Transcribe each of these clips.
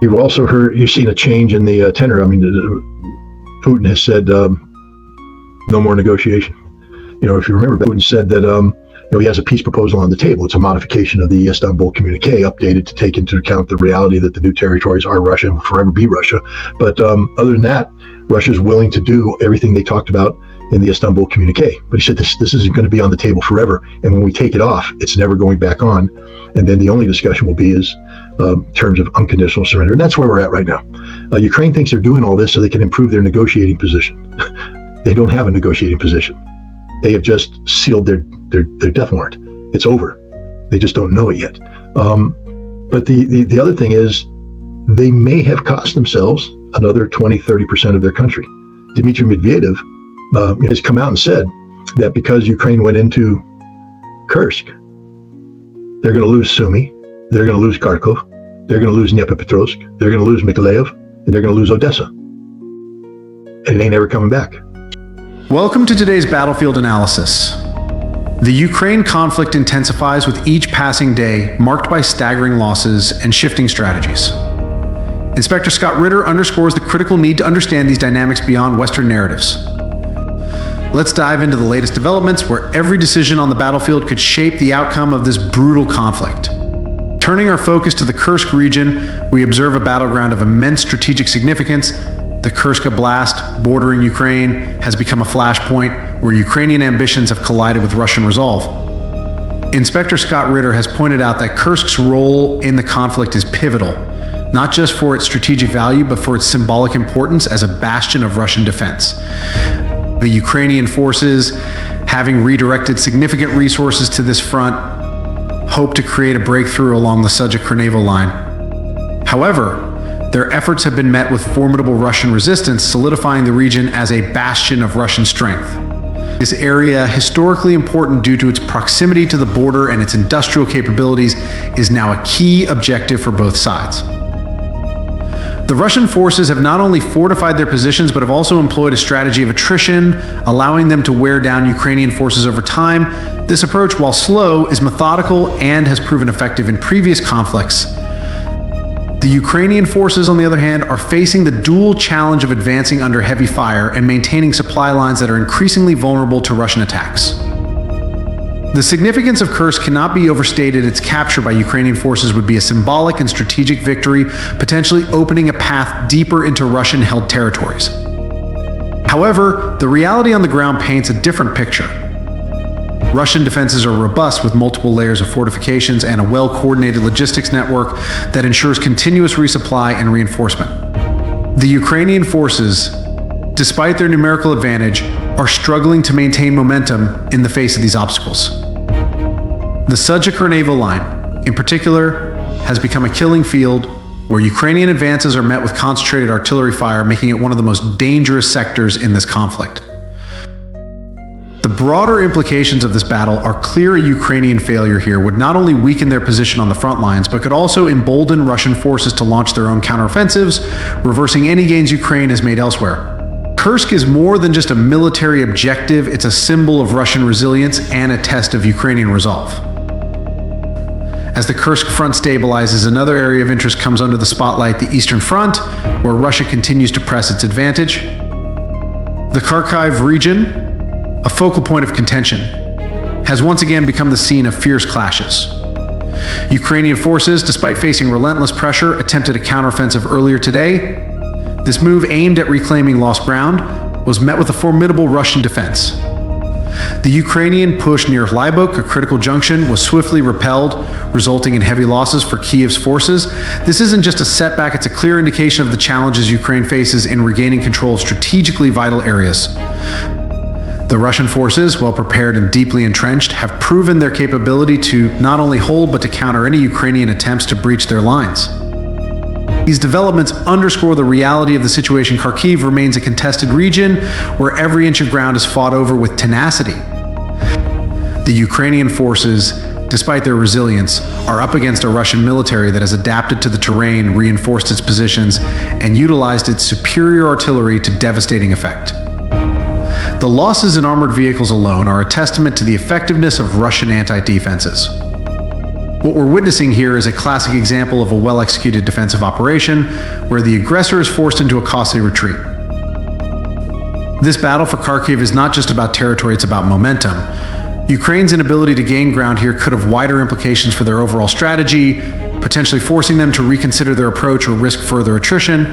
You've also you've seen a change in the tenor. I mean, Putin has said no more negotiation. If you remember, Putin said that he has a peace proposal on the table. It's a modification of the Istanbul communique, updated to take into account the reality that the new territories are Russia and will forever be Russia. But other than that, Russia's willing to do everything they talked about in the Istanbul communique. But he said this isn't going to be on the table forever. And when we take it off, it's never going back on. And then the only discussion will be is terms of unconditional surrender. And that's where we're at right now. Ukraine thinks they're doing all this so they can improve their negotiating position. They don't have a negotiating position. They have just sealed their death warrant. It's over. They just don't know it yet. But the other thing is, they may have cost themselves another 20-30% of their country. Dmitry Medvedev has come out and said that because Ukraine went into Kursk, they're going to lose Sumy, they're going to lose Kharkiv, they're going to lose Dnipropetrovsk, they're going to lose Mykolaiv, and they're going to lose Odessa. And it ain't ever coming back. Welcome to today's battlefield analysis. The Ukraine conflict intensifies with each passing day, marked by staggering losses and shifting strategies. Inspector Scott Ritter underscores the critical need to understand these dynamics beyond Western narratives. Let's dive into the latest developments where every decision on the battlefield could shape the outcome of this brutal conflict. Turning our focus to the Kursk region, we observe a battleground of immense strategic significance. The Kursk Oblast, bordering Ukraine, has become a flashpoint where Ukrainian ambitions have collided with Russian resolve. Inspector Scott Ritter has pointed out that Kursk's role in the conflict is pivotal, not just for its strategic value, but for its symbolic importance as a bastion of Russian defense. The Ukrainian forces, having redirected significant resources to this front, hope to create a breakthrough along the Sudzha-Krnevo line. However, their efforts have been met with formidable Russian resistance, solidifying the region as a bastion of Russian strength. This area, historically important due to its proximity to the border and its industrial capabilities, is now a key objective for both sides. The Russian forces have not only fortified their positions, but have also employed a strategy of attrition, allowing them to wear down Ukrainian forces over time. This approach, while slow, is methodical and has proven effective in previous conflicts. The Ukrainian forces, on the other hand, are facing the dual challenge of advancing under heavy fire and maintaining supply lines that are increasingly vulnerable to Russian attacks. The significance of Kursk cannot be overstated. Its capture by Ukrainian forces would be a symbolic and strategic victory, potentially opening a path deeper into Russian-held territories. However, the reality on the ground paints a different picture. Russian defenses are robust with multiple layers of fortifications and a well-coordinated logistics network that ensures continuous resupply and reinforcement. The Ukrainian forces, despite their numerical advantage, are struggling to maintain momentum in the face of these obstacles. The Sudzha-Krnevo line, in particular, has become a killing field where Ukrainian advances are met with concentrated artillery fire, making it one of the most dangerous sectors in this conflict. The broader implications of this battle are clear. A Ukrainian failure here would not only weaken their position on the front lines, but could also embolden Russian forces to launch their own counteroffensives, reversing any gains Ukraine has made elsewhere. Kursk is more than just a military objective, it's a symbol of Russian resilience and a test of Ukrainian resolve. As the Kursk front stabilizes, another area of interest comes under the spotlight, the Eastern Front, where Russia continues to press its advantage. The Kharkiv region, a focal point of contention, has once again become the scene of fierce clashes. Ukrainian forces, despite facing relentless pressure, attempted a counteroffensive earlier today. This move, aimed at reclaiming lost ground, was met with a formidable Russian defense. The Ukrainian push near Lybok, a critical junction, was swiftly repelled, resulting in heavy losses for Kiev's forces. This isn't just a setback, it's a clear indication of the challenges Ukraine faces in regaining control of strategically vital areas. The Russian forces, well prepared and deeply entrenched, have proven their capability to not only hold but to counter any Ukrainian attempts to breach their lines. These developments underscore the reality of the situation. Kharkiv remains a contested region where every inch of ground is fought over with tenacity. The Ukrainian forces, despite their resilience, are up against a Russian military that has adapted to the terrain, reinforced its positions, and utilized its superior artillery to devastating effect. The losses in armored vehicles alone are a testament to the effectiveness of Russian anti-defenses. What we're witnessing here is a classic example of a well-executed defensive operation where the aggressor is forced into a costly retreat. This battle for Kharkiv is not just about territory, it's about momentum. Ukraine's inability to gain ground here could have wider implications for their overall strategy, potentially forcing them to reconsider their approach or risk further attrition.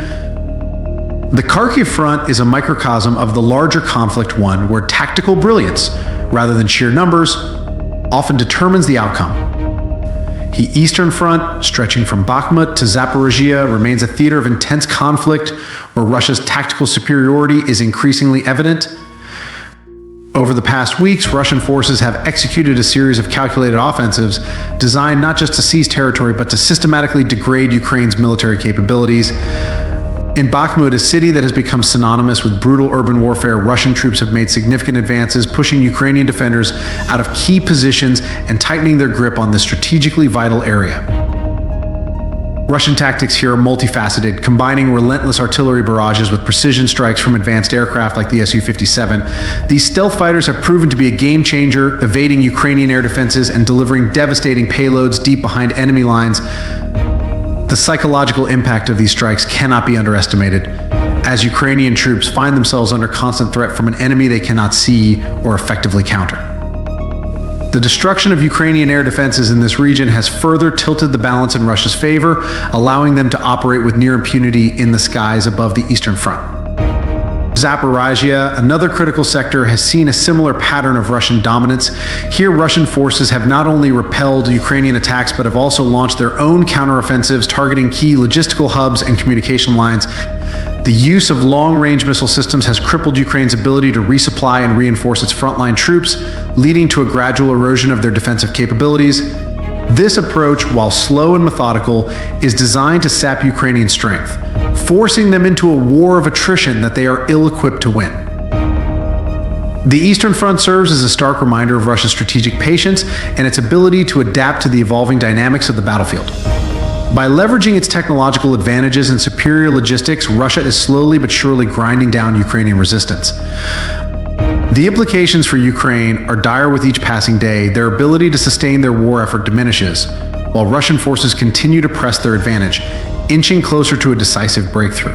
The Kharkiv front is a microcosm of the larger conflict, one where tactical brilliance, rather than sheer numbers, often determines the outcome. The Eastern Front, stretching from Bakhmut to Zaporizhia, remains a theater of intense conflict where Russia's tactical superiority is increasingly evident. Over the past weeks, Russian forces have executed a series of calculated offensives designed not just to seize territory, but to systematically degrade Ukraine's military capabilities. In Bakhmut, a city that has become synonymous with brutal urban warfare, Russian troops have made significant advances, pushing Ukrainian defenders out of key positions and tightening their grip on this strategically vital area. Russian tactics here are multifaceted, combining relentless artillery barrages with precision strikes from advanced aircraft like the Su-57. These stealth fighters have proven to be a game changer, evading Ukrainian air defenses and delivering devastating payloads deep behind enemy lines. The psychological impact of these strikes cannot be underestimated, as Ukrainian troops find themselves under constant threat from an enemy they cannot see or effectively counter. The destruction of Ukrainian air defenses in this region has further tilted the balance in Russia's favor, allowing them to operate with near impunity in the skies above the Eastern Front. Zaporizhia, another critical sector, has seen a similar pattern of Russian dominance. Here, Russian forces have not only repelled Ukrainian attacks, but have also launched their own counteroffensives targeting key logistical hubs and communication lines. The use of long-range missile systems has crippled Ukraine's ability to resupply and reinforce its frontline troops, leading to a gradual erosion of their defensive capabilities. This approach, while slow and methodical, is designed to sap Ukrainian strength, forcing them into a war of attrition that they are ill-equipped to win. The Eastern Front serves as a stark reminder of Russia's strategic patience and its ability to adapt to the evolving dynamics of the battlefield. By leveraging its technological advantages and superior logistics, Russia is slowly but surely grinding down Ukrainian resistance. The implications for Ukraine are dire with each passing day. Their ability to sustain their war effort diminishes, while Russian forces continue to press their advantage, inching closer to a decisive breakthrough.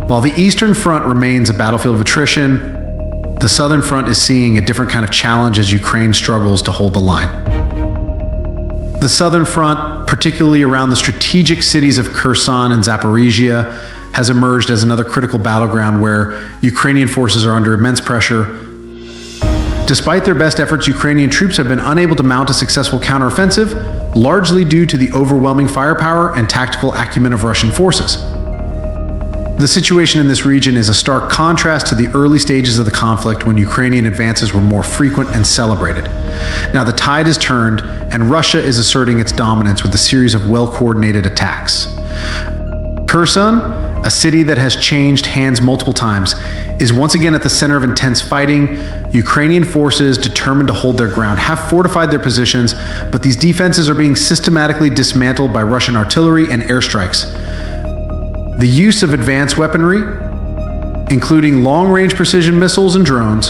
While the Eastern Front remains a battlefield of attrition, the Southern Front is seeing a different kind of challenge as Ukraine struggles to hold the line. The Southern Front, particularly around the strategic cities of Kherson and Zaporizhia, has emerged as another critical battleground where Ukrainian forces are under immense pressure. Despite their best efforts, Ukrainian troops have been unable to mount a successful counteroffensive, largely due to the overwhelming firepower and tactical acumen of Russian forces. The situation in this region is a stark contrast to the early stages of the conflict when Ukrainian advances were more frequent and celebrated. Now the tide has turned, and Russia is asserting its dominance with a series of well-coordinated attacks. Kherson, a city that has changed hands multiple times, is once again at the center of intense fighting. Ukrainian forces, determined to hold their ground, have fortified their positions, but these defenses are being systematically dismantled by Russian artillery and airstrikes. The use of advanced weaponry, including long-range precision missiles and drones,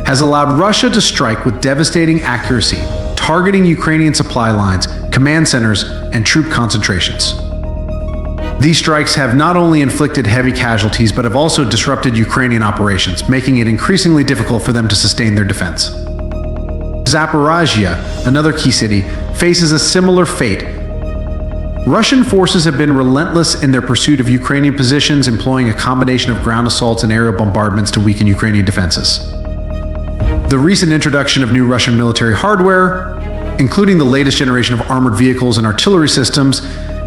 has allowed Russia to strike with devastating accuracy, targeting Ukrainian supply lines, command centers, and troop concentrations. These strikes have not only inflicted heavy casualties, but have also disrupted Ukrainian operations, making it increasingly difficult for them to sustain their defense. Zaporizhia, another key city, faces a similar fate. Russian forces have been relentless in their pursuit of Ukrainian positions, employing a combination of ground assaults and aerial bombardments to weaken Ukrainian defenses. The recent introduction of new Russian military hardware, including the latest generation of armored vehicles and artillery systems,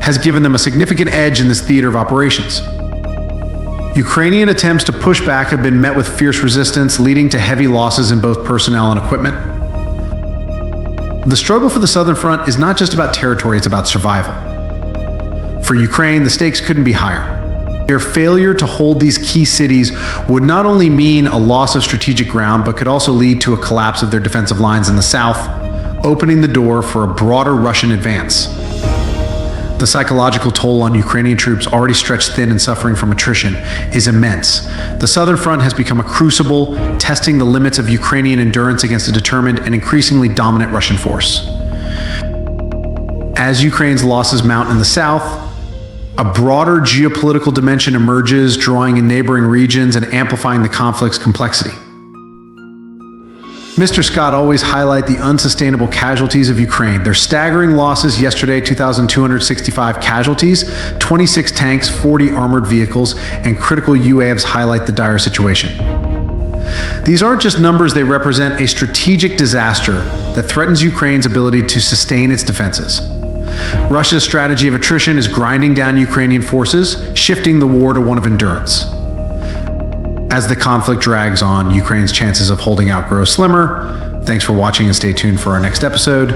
has given them a significant edge in this theater of operations. Ukrainian attempts to push back have been met with fierce resistance, leading to heavy losses in both personnel and equipment. The struggle for the Southern Front is not just about territory, it's about survival. For Ukraine, the stakes couldn't be higher. Their failure to hold these key cities would not only mean a loss of strategic ground, but could also lead to a collapse of their defensive lines in the south, opening the door for a broader Russian advance. The psychological toll on Ukrainian troops, already stretched thin and suffering from attrition, is immense. The Southern Front has become a crucible, testing the limits of Ukrainian endurance against a determined and increasingly dominant Russian force. As Ukraine's losses mount in the south, a broader geopolitical dimension emerges, drawing in neighboring regions and amplifying the conflict's complexity. Mr. Scott always highlight the unsustainable casualties of Ukraine. Their staggering losses yesterday, 2,265 casualties, 26 tanks, 40 armored vehicles, and critical UAVs highlight the dire situation. These aren't just numbers, they represent a strategic disaster that threatens Ukraine's ability to sustain its defenses. Russia's strategy of attrition is grinding down Ukrainian forces, shifting the war to one of endurance. As the conflict drags on, Ukraine's chances of holding out grow slimmer. Thanks for watching and stay tuned for our next episode.